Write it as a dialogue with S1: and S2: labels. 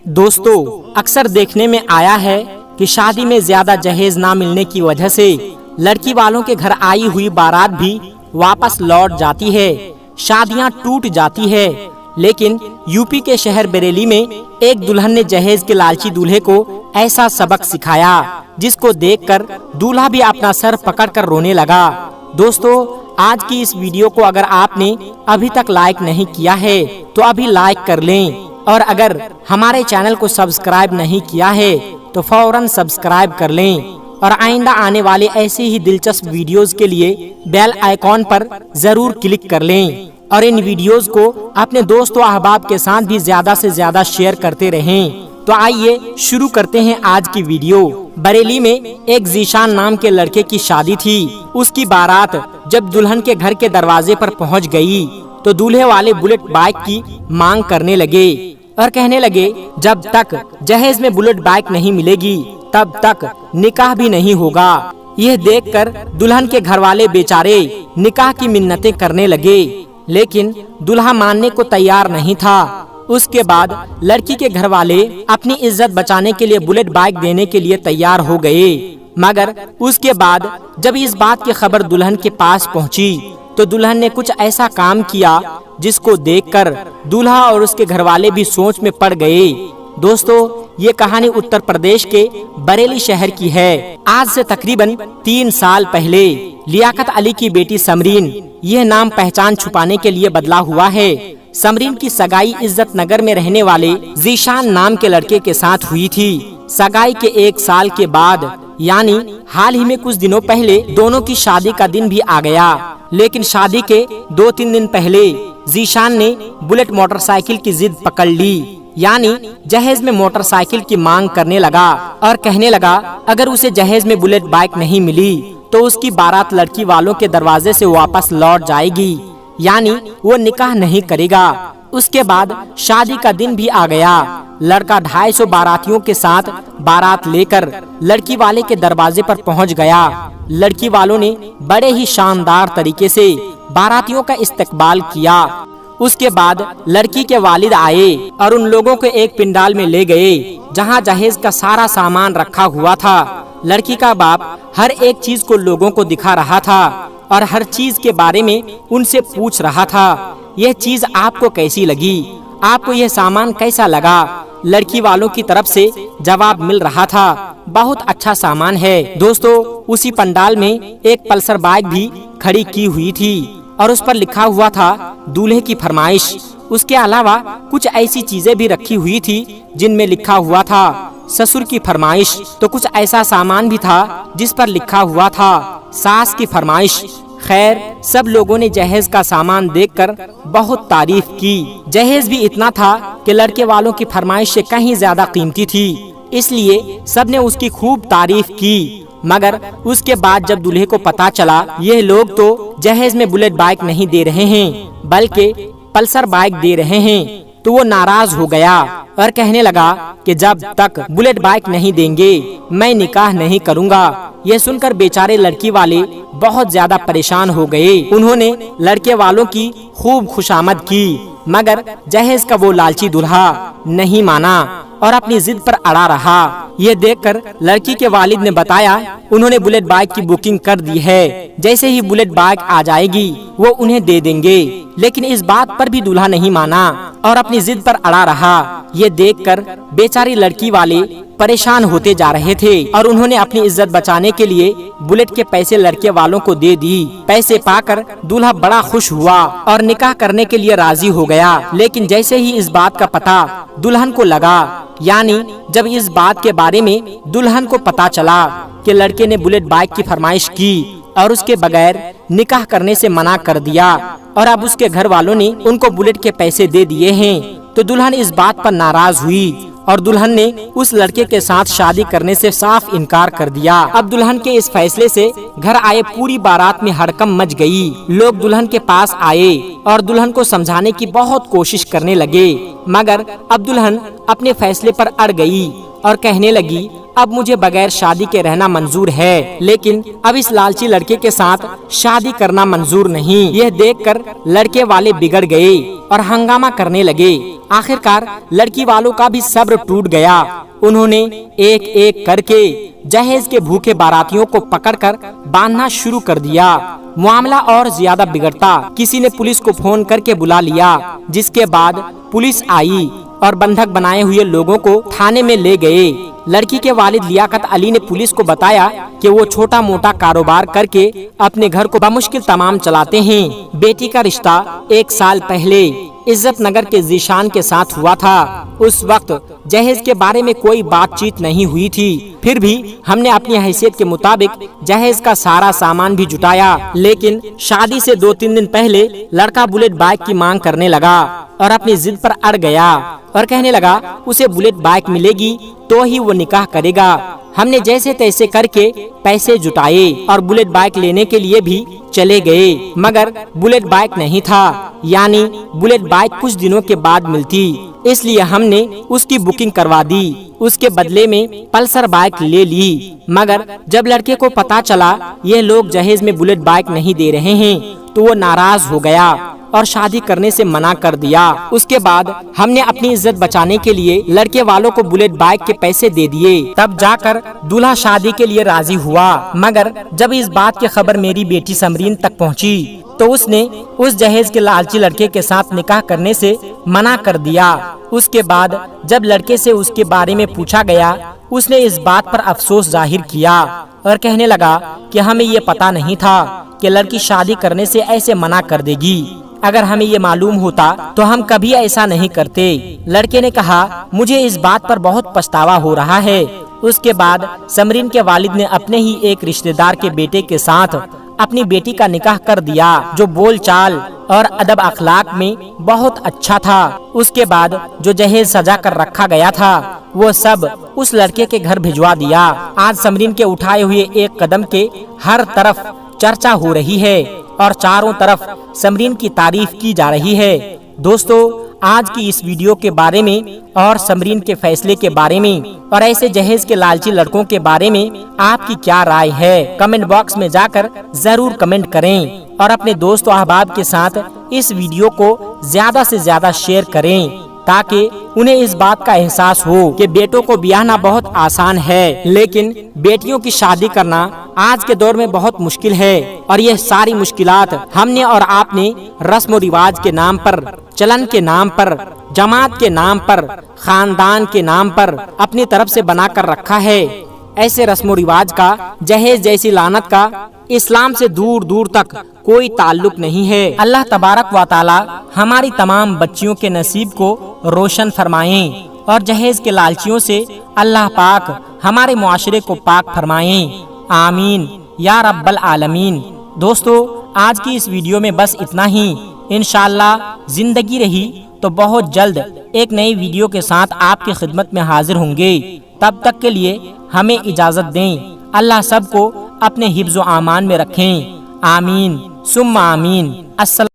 S1: दोस्तों, अक्सर देखने में आया है कि शादी में ज्यादा जहेज ना मिलने की वजह से लड़की वालों के घर आई हुई बारात भी वापस लौट जाती है, शादियां टूट जाती है। लेकिन यूपी के शहर बरेली में एक दुल्हन ने जहेज के लालची दूल्हे को ऐसा सबक सिखाया जिसको देखकर दूल्हा भी अपना सर पकड़कर रोने लगा। दोस्तों, आज की इस वीडियो को अगर आपने अभी तक लाइक नहीं किया है तो अभी लाइक कर लें, और अगर हमारे चैनल को सब्सक्राइब नहीं किया है तो फौरन सब्सक्राइब कर लें, और आइंदा आने वाले ऐसे ही दिलचस्प वीडियोस के लिए बेल आइकॉन पर जरूर क्लिक कर लें, और इन वीडियोस को अपने दोस्तों अहबाब के साथ भी ज्यादा से ज्यादा शेयर करते रहें। तो आइए शुरू करते हैं आज की वीडियो। बरेली में एक जीशान नाम के लड़के की शादी थी। उसकी बारात जब दुल्हन के घर के दरवाजे पर पहुंच गई तो दूल्हे वाले बुलेट बाइक की मांग करने लगे और कहने लगे, जब तक जहेज में बुलेट बाइक नहीं मिलेगी तब तक निकाह भी नहीं होगा। यह देखकर दुल्हन के घर वाले बेचारे निकाह की मिन्नतें करने लगे, लेकिन दूल्हा मानने को तैयार नहीं था। उसके बाद लड़की के घर वाले अपनी इज्जत बचाने के लिए बुलेट बाइक देने के लिए तैयार हो गए, मगर उसके बाद जब इस बात की खबर दुल्हन के पास पहुंची तो दुल्हन ने कुछ ऐसा काम किया जिसको देखकर दूल्हा और उसके घर वाले भी सोच में पड़ गए। दोस्तों, ये कहानी उत्तर प्रदेश के बरेली शहर की है। आज से तकरीबन 3 साल पहले लियाकत अली की बेटी समरीन, यह नाम पहचान छुपाने के लिए बदला हुआ है, समरीन की सगाई इज्जत नगर में रहने वाले जीशान नाम के लड़के के साथ हुई थी। सगाई के 1 साल के बाद यानी हाल ही में कुछ दिनों पहले दोनों की शादी का दिन भी आ गया। लेकिन शादी के 2-3 दिन पहले जीशान ने बुलेट मोटरसाइकिल की जिद पकड़ ली, यानी जहेज में मोटरसाइकिल की मांग करने लगा और कहने लगा अगर उसे जहेज में बुलेट बाइक नहीं मिली तो उसकी बारात लड़की वालों के दरवाजे से वापस लौट जाएगी, यानी वो निकाह नहीं करेगा। उसके बाद शादी का दिन भी आ गया। लड़का 250 बारातियों के साथ बारात लेकर लड़की वाले के दरवाजे पर पहुंच गया। लड़की वालों ने बड़े ही शानदार तरीके से बारातियों का इस्तकबाल किया। उसके बाद लड़की के वालिद आए और उन लोगों को एक पिंडाल में ले गए जहां जहेज का सारा सामान रखा हुआ था। लड़की का बाप हर एक चीज को लोगों को दिखा रहा था और हर चीज के बारे में उनसे पूछ रहा था, यह चीज आपको कैसी लगी, आपको यह सामान कैसा लगा। लड़की वालों की तरफ से जवाब मिल रहा था, बहुत अच्छा सामान है। दोस्तों, उसी पंडाल में एक पल्सर बाइक भी खड़ी की हुई थी और उस पर लिखा हुआ था दूल्हे की फरमाइश। उसके अलावा कुछ ऐसी चीजें भी रखी हुई थी जिनमें लिखा हुआ था ससुर की फरमाइश। तो कुछ ऐसा सामान भी था जिस पर लिखा हुआ था सास की फरमाइश। खैर, सब लोगों ने जहेज का सामान देखकर बहुत तारीफ की। जहेज भी इतना था कि लड़के वालों की फरमाइश से कहीं ज्यादा कीमती थी, इसलिए सबने उसकी खूब तारीफ की। मगर उसके बाद जब दूल्हे को पता चला ये लोग तो जहेज में बुलेट बाइक नहीं दे रहे हैं बल्कि पल्सर बाइक दे रहे हैं, तो वो नाराज हो गया और कहने लगा कि जब तक बुलेट बाइक नहीं देंगे मैं निकाह नहीं करूंगा। यह सुनकर बेचारे लड़की वाले बहुत ज्यादा परेशान हो गए। उन्होंने लड़के वालों की खूब खुशामद की, मगर जहेज का वो लालची दूल्हा नहीं माना और अपनी जिद पर अड़ा रहा। ये देखकर लड़की के वालिद ने बताया उन्होंने बुलेट बाइक की बुकिंग कर दी है, जैसे ही बुलेट बाइक आ जाएगी वो उन्हें दे देंगे। लेकिन इस बात पर भी दूल्हा नहीं माना और अपनी जिद पर अड़ा रहा। ये देखकर बेचारी लड़की वाले परेशान होते जा रहे थे और उन्होंने अपनी इज्जत बचाने के लिए बुलेट के पैसे लड़के वालों को दे दी। पैसे पाकर दूल्हा बड़ा खुश हुआ और निकाह करने के लिए राजी हो गया। लेकिन जैसे ही इस बात का पता दुल्हन को लगा, यानी जब इस बात के बारे में दुल्हन को पता चला कि लड़के ने बुलेट बाइक की फरमाइश की और उसके बगैर निकाह करने से मना कर दिया और अब उसके घर वालों ने उनको बुलेट के पैसे दे दिए हैं, तो दुल्हन इस बात पर नाराज हुई और दुल्हन ने उस लड़के के साथ शादी करने से साफ इनकार कर दिया। अब दुल्हन के इस फैसले से घर आए पूरी बारात में हड़कंप मच गई। लोग दुल्हन के पास आए और दुल्हन को समझाने की बहुत कोशिश करने लगे, मगर अब दुल्हन अपने फैसले पर अड़ गई और कहने लगी اب مجھے بغیر شادی کے رہنا منظور ہے، لیکن اب اس لالچی لڑکے کے ساتھ شادی کرنا منظور نہیں۔ یہ دیکھ کر لڑکے والے بگڑ گئے اور ہنگامہ کرنے لگے۔ آخر کار لڑکی والوں کا بھی صبر ٹوٹ گیا۔ انہوں نے ایک ایک کر کے جہیز کے بھوکے باراتیوں کو پکڑ کر باندھنا شروع کر دیا۔ معاملہ اور زیادہ بگڑتا کسی نے پولیس کو فون کر کے بلا لیا، جس کے بعد پولیس آئی اور بندھک بنائے ہوئے لوگوں کو تھانے میں لے گئے۔ لڑکی کے والد لیاقت علی نے پولیس کو بتایا کہ وہ چھوٹا موٹا کاروبار کر کے اپنے گھر کو بمشکل تمام چلاتے ہیں۔ بیٹی کا رشتہ 1 سال پہلے عزت نگر کے ذیشان کے ساتھ ہوا تھا۔ اس وقت جہیز کے بارے میں کوئی بات چیت نہیں ہوئی تھی، پھر بھی ہم نے اپنی حیثیت کے مطابق جہیز کا سارا سامان بھی جٹایا۔ لیکن شادی سے 2-3 دن پہلے لڑکا بلیٹ بائک کی مانگ کرنے لگا اور اپنی ضد پر اڑ گیا اور کہنے لگا اسے بلیٹ بائک ملے گی تو ہی وہ نکاح کرے گا۔ ہم نے جیسے تیسے کر کے پیسے جٹائے اور بلیٹ بائک لینے کے لیے بھی چلے گئے، مگر بلیٹ بائک نہیں تھا، یعنی بلیٹ بائک کچھ دنوں کے بعد ملتی، اس لیے ہم نے اس کی بکنگ کروا دی۔ اس کے بدلے میں پلسر بائک لے لی، مگر جب لڑکے کو پتا چلا یہ لوگ جہیز میں بلیٹ بائک نہیں دے رہے ہیں تو وہ ناراض ہو گیا اور شادی کرنے سے منع کر دیا۔ اس کے بعد ہم نے اپنی عزت بچانے کے لیے لڑکے والوں کو بلیٹ بائک کے پیسے دے دیے، تب جا کر دولہا شادی کے لیے راضی ہوا۔ مگر جب اس بات کی خبر میری بیٹی سمرین تک پہنچی تو اس نے اس جہیز کے لالچی لڑکے کے ساتھ نکاح کرنے سے منع کر دیا۔ اس کے بعد جب لڑکے سے اس کے بارے میں پوچھا گیا، اس نے اس بات پر افسوس ظاہر کیا اور کہنے لگا کہ ہمیں یہ پتا نہیں تھا کہ لڑکی شادی کرنے سے ایسے منع کر دے گی۔ اگر ہمیں یہ معلوم ہوتا تو ہم کبھی ایسا نہیں کرتے۔ لڑکے نے کہا مجھے اس بات پر بہت پچھتاوا ہو رہا ہے۔ اس کے بعد سمرین کے والد نے اپنے ہی ایک رشتہ دار کے بیٹے کے ساتھ اپنی بیٹی کا نکاح کر دیا، جو بول چال اور ادب اخلاق میں بہت اچھا تھا۔ اس کے بعد جو جہیز سجا کر رکھا گیا تھا وہ سب اس لڑکے کے گھر بھجوا دیا۔ آج سمرین کے اٹھائے ہوئے ایک قدم کے ہر طرف چرچا ہو رہی ہے اور چاروں طرف سمرین کی تعریف کی جا رہی ہے۔ دوستو، آج کی اس ویڈیو کے بارے میں اور سمرین کے فیصلے کے بارے میں اور ایسے جہیز کے لالچی لڑکوں کے بارے میں آپ کی کیا رائے ہے؟ کمنٹ باکس میں جا کر ضرور کمنٹ کریں اور اپنے دوست و احباب کے ساتھ اس ویڈیو کو زیادہ سے زیادہ شیئر کریں تاکہ انہیں اس بات کا احساس ہو کہ بیٹوں کو بیاہنا بہت آسان ہے، لیکن بیٹیوں کی شادی کرنا آج کے دور میں بہت مشکل ہے۔ اور یہ ساری مشکلات ہم نے اور آپ نے رسم و رواج کے نام پر، چلن کے نام پر، جماعت کے نام پر، خاندان کے نام پر اپنی طرف سے بنا کر رکھا ہے۔ ایسے رسم و رواج کا، جہیز جیسی لعنت کا اسلام سے دور دور تک کوئی تعلق نہیں ہے۔ اللہ تبارک و تعالی ہماری تمام بچیوں کے نصیب کو روشن فرمائیں اور جہیز کے لالچیوں سے اللہ پاک ہمارے معاشرے کو پاک فرمائیں، آمین یا رب العالمین۔ دوستو، آج کی اس ویڈیو میں بس اتنا ہی۔ انشاءاللہ زندگی رہی تو بہت جلد ایک نئی ویڈیو کے ساتھ آپ کی خدمت میں حاضر ہوں گے۔ تب تک کے لیے ہمیں اجازت دیں۔ اللہ سب کو اپنے حفظ و امان میں رکھیں، آمین ثم آمین۔ السلام